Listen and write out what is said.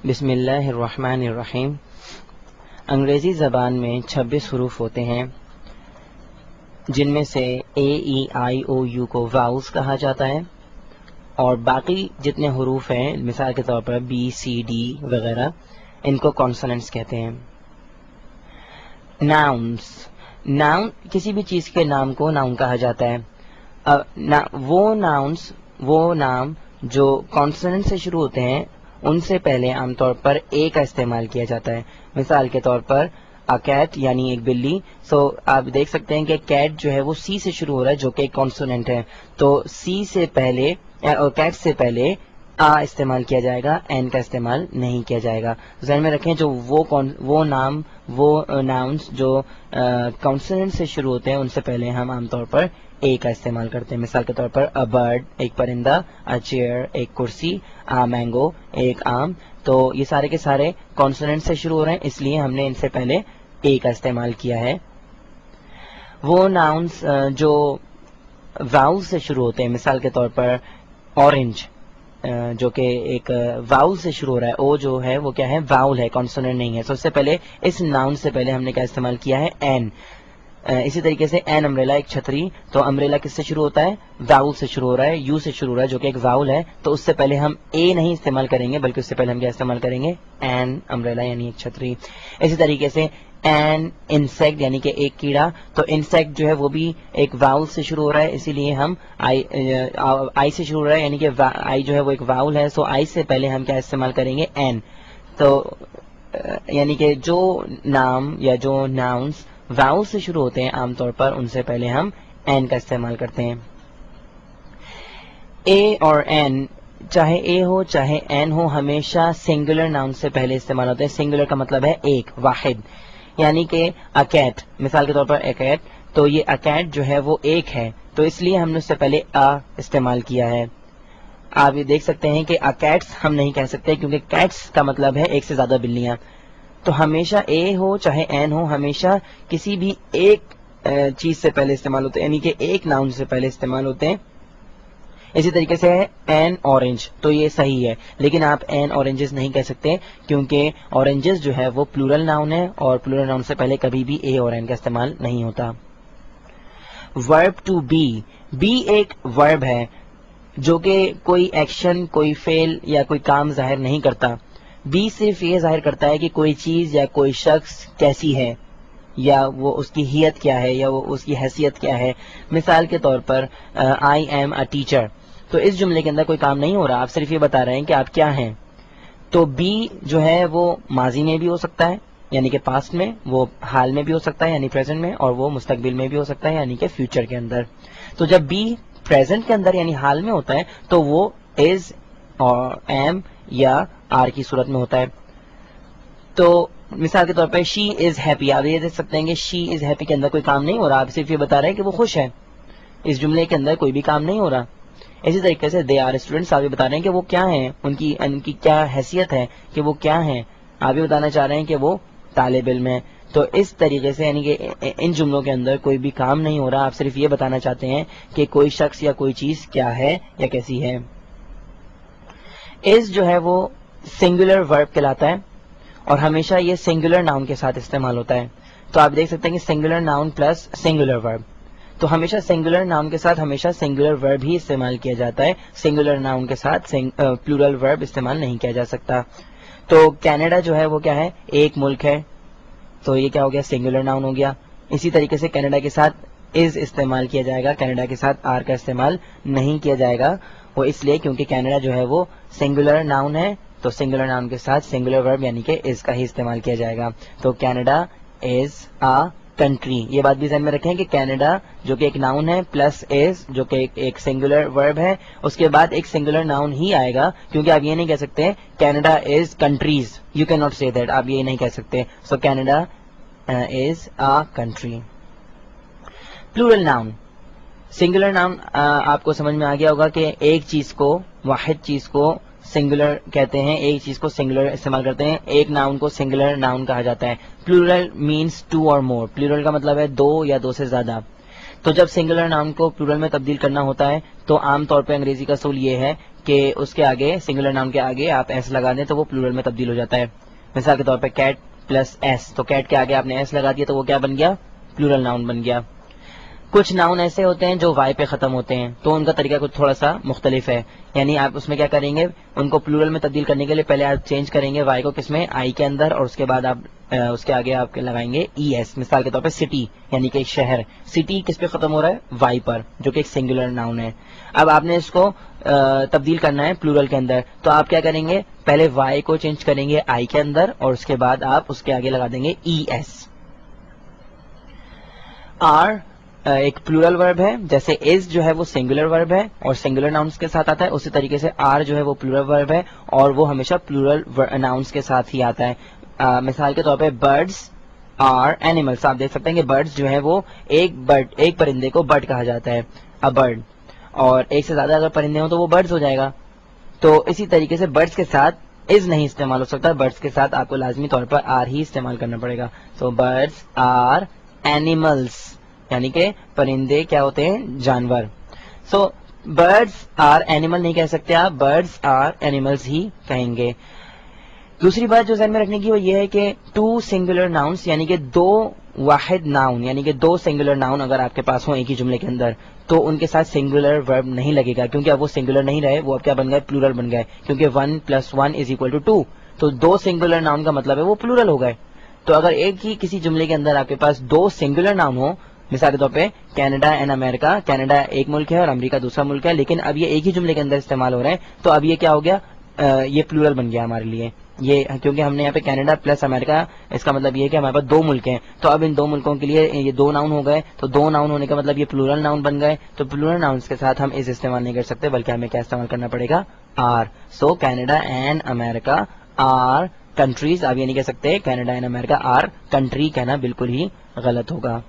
بسم اللہ الرحمن الرحیم۔ انگریزی زبان میں 26 حروف ہوتے ہیں، جن میں سے اے ای آئی او یو کو واؤلز کہا جاتا ہے، اور باقی جتنے حروف ہیں مثال کے طور پر بی سی ڈی وغیرہ ان کو کانسوننٹس کہتے ہیں۔ ناؤنس، ناؤن کسی بھی چیز کے نام کو ناؤن کہا جاتا ہے۔ وہ نام جو کانسوننٹ سے شروع ہوتے ہیں ان سے پہلے عام طور پر اے کا استعمال کیا جاتا ہے۔ مثال کے طور پر کیٹ یعنی ایک بلی، آپ دیکھ سکتے ہیں کہ کیٹ جو ہے وہ سی سے شروع ہو رہا ہے جو کہ ایک کانسوننٹ ہے، تو سی سے پہلے کیٹ سے پہلے آ استعمال کیا جائے گا، این کا استعمال نہیں کیا جائے گا۔ ذہن میں رکھیں جو وہ ناؤنس جو کانسوننٹ سے شروع ہوتے ہیں ان سے پہلے ہم عام طور پر اے کا استعمال کرتے ہیں۔ مثال کے طور پر a bird ایک پرندہ، a chair ایک کرسی، a mango ایک آم، تو یہ سارے کے سارے کانسوننٹ سے شروع ہو رہے ہیں، اس لیے ہم نے ان سے پہلے اے کا استعمال کیا ہے۔ وہ ناؤنس جو واؤل سے شروع ہوتے ہیں، مثال کے طور پر اورنج جو کہ ایک واؤل سے شروع ہو رہا ہے، او جو ہے وہ کیا ہے، واؤل ہے، کانسوننٹ نہیں ہے، تو اس سے پہلے اس ناؤن سے پہلے ہم نے کیا استعمال کیا ہے، این۔ اسی طریقے سے این امبریلا ایک چھتری، تو امبریلا کس سے شروع ہوتا ہے، واؤل سے شروع ہو رہا ہے، یو سے شروع ہو رہا ہے جو کہ ایک واؤل ہے، تو اس سے پہلے ہم اے نہیں استعمال کریں گے بلکہ اس سے پہلے ہم کیا استعمال کریں گے، این امبریلا یعنی ایک چھتری۔ اسی طریقے سے این انسیکٹ یعنی کہ ایک کیڑا، تو انسیکٹ جو ہے وہ بھی ایک واؤل سے شروع ہو رہا ہے، اسی لیے ہم آئی سے شروع ہو رہا ہے، یعنی کہ آئی جو ہے وہ ایک واؤل ہے، سو آئی سے پہلے ہم کیا استعمال کریں گے، این۔ تو یعنی کہ جو نام یا جو ناؤنس واؤل سے شروع ہوتے ہیں عام طور پر ان سے پہلے ہم این کا استعمال کرتے ہیں۔ اے اور این، چاہے اے ہو چاہے این ہو، ہمیشہ سنگولر ناؤن سے پہلے استعمال ہوتے ہیں۔ سنگولر کا مطلب ہے ایک، واحد، یعنی کہ اکیٹ، مثال کے طور پر اکیٹ، تو یہ اکیٹ جو ہے وہ ایک ہے، تو اس لیے ہم نے اس سے پہلے استعمال کیا ہے۔ آپ یہ دیکھ سکتے ہیں کہ اکیٹس ہم نہیں کہہ سکتے کیونکہ کیٹس کا مطلب ہے ایک سے زیادہ بلیاں، تو ہمیشہ اے ہو چاہے این ہو، ہمیشہ کسی بھی ایک چیز سے پہلے استعمال ہوتے ہیں، یعنی کہ ایک ناؤن سے پہلے استعمال ہوتے ہیں۔ اسی طریقے سے ہے این اورنج، تو یہ صحیح ہے، لیکن آپ این اورنجز نہیں کہہ سکتے کیونکہ اورنجز جو ہے وہ پلورل ناؤن ہے، اور پلورل ناؤن سے پہلے کبھی بھی اے اور این کا استعمال نہیں ہوتا۔ ورب ٹو بی، بی ایک ورب ہے جو کہ کوئی ایکشن، کوئی فعل یا کوئی کام ظاہر نہیں کرتا۔ بی صرف یہ ظاہر کرتا ہے کہ کوئی چیز یا کوئی شخص کیسی ہے، یا وہ اس کی ہیت کیا ہے، یا وہ اس کی حیثیت کیا ہے۔ مثال کے طور پر آئی ایم اے ٹیچر، تو اس جملے کے اندر کوئی کام نہیں ہو رہا، آپ صرف یہ بتا رہے ہیں کہ آپ کیا ہیں۔ تو بی جو ہے وہ ماضی میں بھی ہو سکتا ہے یعنی کہ پاسٹ میں، وہ حال میں بھی ہو سکتا ہے یعنی پریزنٹ میں، اور وہ مستقبل میں بھی ہو سکتا ہے یعنی کہ فیوچر کے اندر۔ تو جب بی پریزنٹ کے اندر یعنی حال میں ہوتا ہے تو وہ از اور ایم یا آر کی صورت میں ہوتا ہے۔ تو مثال کے طور پر شی از ہیپی، آپ یہ دیکھ سکتے ہیں کہ شی از ہیپی کے اندر کوئی کام نہیں ہو رہا، آپ صرف یہ بتا رہے ہیں کہ وہ خوش ہے، اس جملے کے اندر کوئی بھی کام نہیں ہو رہا۔ اسی طریقے سے دے آر اسٹوڈنٹس، آپ یہ بتا رہے ہیں کہ وہ کیا ہیں، ان کی کیا حیثیت ہے، کہ وہ کیا ہیں، آپ یہ بتانا چاہ رہے ہیں کہ وہ طالب علم ہیں۔ تو اس طریقے سے یعنی کہ ان جملوں کے اندر کوئی بھی کام نہیں ہو رہا، آپ صرف یہ بتانا چاہتے ہیں کہ کوئی شخص یا کوئی چیز کیا ہے یا کیسی ہے۔ از جو ہے وہ سنگولر ورب کہلاتا ہے، اور ہمیشہ یہ سنگولر ناؤن کے ساتھ استعمال ہوتا ہے۔ تو آپ دیکھ سکتے ہیں کہ سنگولر ناؤن پلس سنگولر ورب، تو ہمیشہ سنگولر ناؤن کے ساتھ ہمیشہ سنگولر ورب ہی استعمال کیا جاتا ہے، سنگولر ناؤن کے ساتھ پلورل ورب استعمال نہیں کیا جا سکتا۔ تو کینیڈا جو ہے وہ کیا ہے، ایک ملک ہے، تو یہ کیا ہو گیا، سنگولر ناؤن ہو گیا۔ اسی طریقے سے کینیڈا کے ساتھ از استعمال کیا جائے گا، کینیڈا کے ساتھ آر کا استعمال نہیں کیا جائے گا، وہ اس لیے کیونکہ کینیڈا جو ہے وہ سنگولر ناؤن ہے، تو سنگولر ناؤن کے ساتھ سنگولر ورب یعنی کہ از کا ہی استعمال کیا جائے گا۔ تو کینیڈا از آ کنٹری، یہ بات بھی ذہن میں رکھیں کہ کینیڈا جو کہ ایک ناؤن ہے پلس از جو کہ ایک سنگولر ورب ہے، اس کے بعد ایک سنگولر ناؤن ہی آئے گا، کیونکہ آپ یہ نہیں کہہ سکتے Canada is countries, you can not say that, آپ یہ نہیں کہہ سکتے۔ So Canada is a country. Plural noun, singular noun آپ کو سمجھ میں آ گیا ہوگا کہ ایک چیز کو، واحد چیز کو سنگولر کہتے ہیں، ایک چیز کو سنگولر استعمال کرتے ہیں، ایک ناؤن کو سنگولر ناؤن کہا جاتا ہے۔ پلورل مینس ٹو اور مور، پلورل کا مطلب ہے دو یا دو سے زیادہ۔ تو جب سنگولر ناؤن کو پلورل میں تبدیل کرنا ہوتا ہے تو عام طور پہ انگریزی کا اصول یہ ہے کہ اس کے آگے سنگولر ناؤن کے آگے آپ ایس لگا دیں تو وہ پلورل میں تبدیل ہو جاتا ہے. مثال کے طور پہ کیٹ پلس ایس, تو کیٹ کے آگے آپ نے ایس لگا دیا تو وہ کیا بن گیا؟ پلورل ناؤن بن گیا. کچھ ناؤن ایسے ہوتے ہیں جو وائی پہ ختم ہوتے ہیں, تو ان کا طریقہ کچھ تھوڑا سا مختلف ہے. یعنی آپ اس میں کیا کریں گے, ان کو پلورل میں تبدیل کرنے کے لیے پہلے آپ چینج کریں گے وائی کو کس میں, آئی کے اندر, اور اس کے بعد آپ اس کے آگے آپ لگائیں گے ای ایس. مثال کے طور پہ سٹی یعنی کہ ایک شہر, سٹی کس پہ ختم ہو رہا ہے؟ وائی پر, جو کہ ایک سنگولر ناؤن ہے. اب آپ نے اس کو تبدیل کرنا ہے پلورل کے اندر, تو آپ کیا کریں گے, پہلے وائی کو چینج کریں گے آئی کے اندر, اور اس کے بعد آپ اس کے آگے لگا دیں گے ای ایس. آر ایک پلورل ورب ہے, جیسے از جو ہے وہ سنگولر ورب ہے اور سنگولر ناؤنس کے ساتھ آتا ہے, اسی طریقے سے آر جو ہے وہ پلورل ورب ہے اور وہ ہمیشہ پلورل ناؤنس کے ساتھ ہی آتا ہے. مثال کے طور پہ برڈس آر اینیملس, آپ دیکھ سکتے ہیں کہ برڈس جو ہے وہ ایک پرندے کو برڈ کہا جاتا ہے, ا برڈ, اور ایک سے زیادہ اگر پرندے ہوں تو وہ برڈز ہو جائے گا. تو اسی طریقے سے برڈس کے ساتھ از نہیں استعمال ہو سکتا, برڈس کے ساتھ آپ کو لازمی طور پر آر ہی استعمال کرنا پڑے گا. تو برڈس آر اینیملس, یعنی کہ پرندے کیا ہوتے ہیں؟ جانور. سو برڈس آر اینیمل نہیں کہہ سکتے آپ, برڈس آر اینیملس ہی کہیں گے. دوسری بات جو ذہن میں رکھنے کی وہ یہ ہے کہ ٹو سنگولر ناؤنس, یعنی کہ دو واحد ناؤن, یعنی کہ دو سنگولر ناؤن اگر آپ کے پاس ہوں ایک ہی جملے کے اندر, تو ان کے ساتھ سنگولر ورب نہیں لگے گا, کیونکہ اب وہ سنگولر نہیں رہے, وہ اب کیا بن گئے؟ پلورل بن گئے, کیونکہ 1 + 1 = 2. تو دو سنگولر ناؤن کا مطلب ہے وہ پلورل ہو گئے. تو اگر ایک ہی کسی جملے کے اندر آپ کے پاس دو سنگولر ناؤن ہو, مثال کے طور پہ کینیڈا اینڈ امریکہ, کینیڈا ایک ملک ہے اور امریکہ دوسرا ملک ہے, لیکن اب یہ ایک ہی جملے کے اندر استعمال ہو رہے ہیں, تو اب یہ کیا ہو گیا؟ یہ پلورل بن گیا ہمارے لیے یہ, کیونکہ ہم نے یہاں پہ کینیڈا پلس امریکہ, اس کا مطلب یہ ہے کہ ہمارے پاس دو ملک ہیں, تو اب ان دو ملکوں کے لیے یہ دو ناؤن ہو گئے, تو دو ناؤن ہونے کا مطلب یہ پلورل ناؤن بن گئے. تو پلورل ناؤنس کے ساتھ ہم اس استعمال نہیں کر سکتے, بلکہ ہمیں کیا استعمال کرنا پڑے گا؟ Are. So Canada and America are countries, آپ یہ نہیں کہہ سکتے Canada and America are country, کہنا بالکل ہی غلط ہوگا.